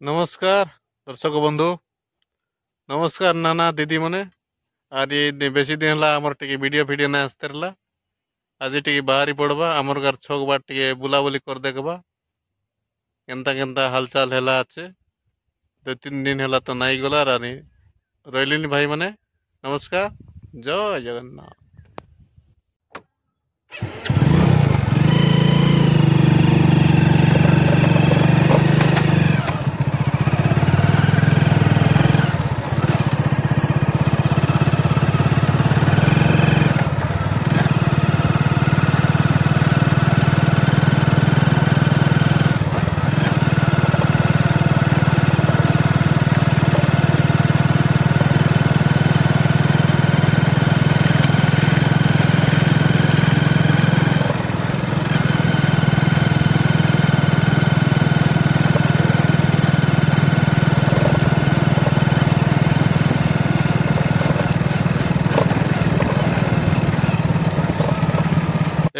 नमस्कार दर्शक बंधु। नमस्कार नाना दीदी मने। आज ये बेसी दिन है आमर टे वीडियो वीडियो ना आसते रहा। आज टे बाहरी पड़वा आमर घर छक बार टे बुलाबुली कर देखबा केनता केनता हालचाल है अच्छे। 2-3 दिन है तो नाई गला रानी रही भाई मने। नमस्कार, जय जगन्नाथ।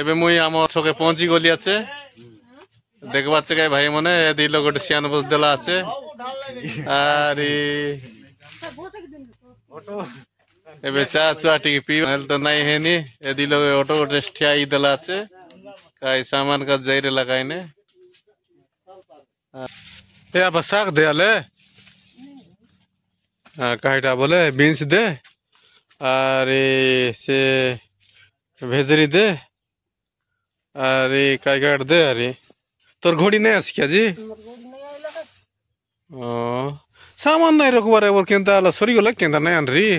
एबे मुई आम छके पहुंची गली आचे देखबा चे भाई मने दिल गोटे सियान बस देला आचे। आरी एबे चा चुआ टी पी तो नहीं है नी ए दिल ऑटो गोटे ठिया ई देला आचे काई सामान का जैरे लगाइने। ए अब साग दे आले काईटा बोले बीन्स दे अरे से भेजरी दे अरे काय काट दे। अरे तोर घोड़ी नहीं आस क्या जी? सामान नहीं रखबार है केंता आला सरी गला केंता नहीं आन रही।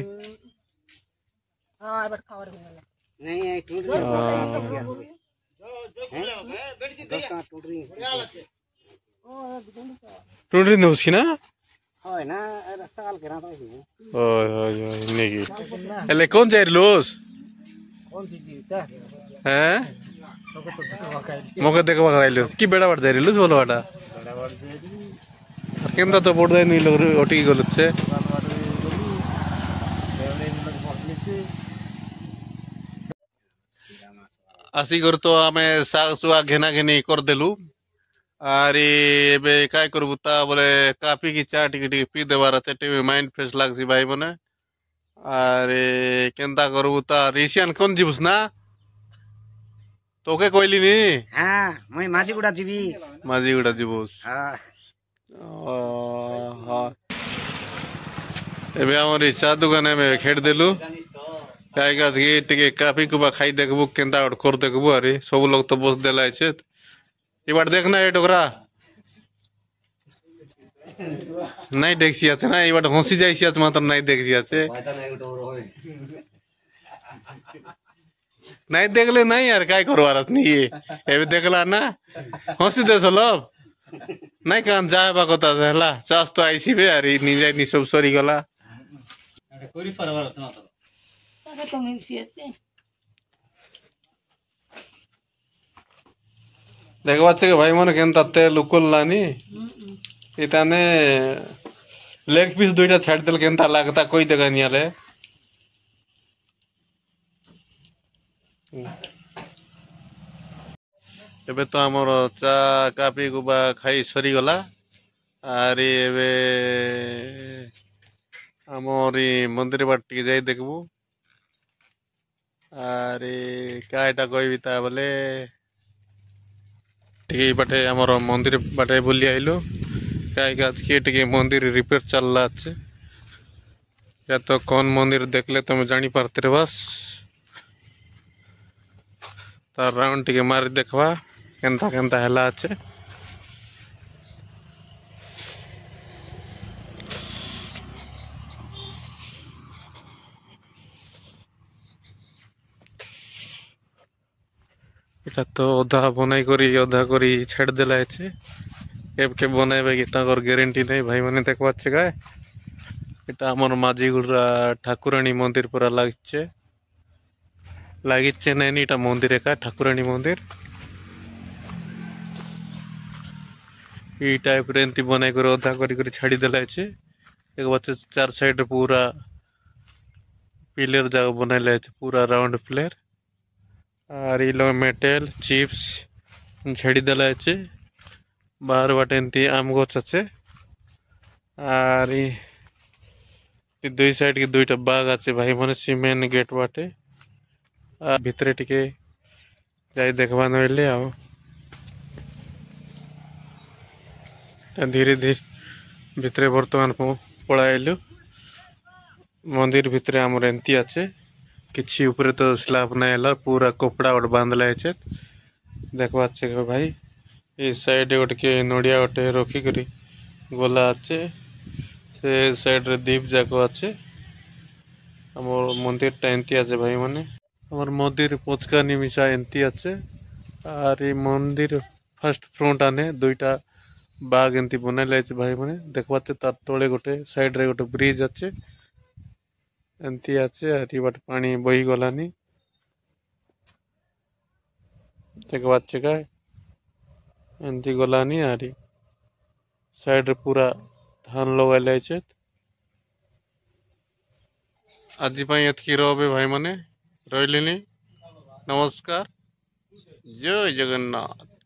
टूट रही ना उसकी ना ओए कौन जाए लोस हैं मौके देखा कराइलो कि बेड़ा बाड़ जाए लुस बोलो बाटा केंदा तो पड़ जाए नहीं लोग ओटी गलत से आसी कर तो आमे साग सुआ घेना घेनी कर देलु। आरी एबे काय करबु ता बोले काफी की चा टिके टिके पी देबार আছে टीवी माइंड फ्रेश लागसी भाई मने। अरे केंता करबु ता रिसियान कोन जीवस ना तोके कोइली नी। हां मैं माझीगुड़ा जीवी माझीगुड़ा जीवस। हां हां एबे हमर चा दुकान में खेड़ देलु काय गाछ के टिके काफी कुबा खाई देखबु केंता और कर देखबु। अरे सब लोग तो बस देला छे ई बार देखना है टोकरा नहीं देखसी আছে না এই বাট হসি যাইছি আছে মাত্র নাই দেখছি আছে नहीं देखले नहीं यार काय करवार नहीं ये एबे देखला ना हंसी दे सलब नहीं काम जाए बा कथा हला चास तो आइसी बे यार नी जाय नी सब सरी गला कोरी परवार त मात्र ताके तो मिलसी আছে देखबा छे भाई मन केनता तेल उकललानी इताने लेग पीस दुईटा छाड़ देल केनता लागता कोई देखा नहीं आले। एबे तो हमर चा काफी गुबा खाई सरी गला। आरी एबे हमरी मंदिर बाट टिके जाई देखबू। आरी कायटा कहबी ता बोले टिके बाटे हमर मंदिर बाटे बुली आइलो काय गाछ के टिके मंदिर रिपेयर चल रहा है या तो कौन मंदिर देखले तुम जानी पारते बस तार राउंड टिके मारी देखवा केनता केनता हैला अच्छे। এটা তো অধা বনাই করি অধা করি ছেড়ে দেলা আছে के बनाइबे कि ताकर ग्यारंटी नहीं भाई माने देखबा छे गाय এটা আমার মাঝিগুড়া ঠাকুরানী মন্দির পুরা লাগিচ্ছে নাই এটা মন্দির একা ঠাকুরানী মন্দির এই টাইপ रे एंती बनाई कर अधा करी छाड़ी देला আছে एक बात चार साइड पूरा पिलर जगह बनाइला আছে पूरा राउंड प्लेयर और ये लोग मेटल चिप्स छेड़ी देला আছে बाहर बाटे एंती आम गछ আছে আর দুই সাইড के दुईटा बाग আছে भाई माने सीमेंट गेट बाटे आ भितरे टिके जाई देखबा नइले आओ धीरे धीरे भितरे वर्तमान पळाइलु मंदिर भितरे हमर एंती আছে किछि ऊपर तो स्लैब नै हला पूरा कपड़ा और बांधला है देखबा আছে भाई ए साइड गोटे के नडिया गोटे रखी करी गोला আছে से साइड रे दीप जाको আছে हमर मंदिर टा एंती আছে भाई माने हमर मंदिर पचका निमिषा एंती আছে और ये मंदिर फर्स्ट फ्रंट आने दुईटा बाग एंती बनाइल है भाई माने देखबाते तार तळे गोटे साइड रे गोटे ब्रिज আছে एंती আছে और ये बाटे पानी बही गलानी देखबाचे का एंती गलानी और साइड रे पूरा धान लगाइल है आज एतकी रहे भाई माने रही नमस्कार जय जगन्नाथ।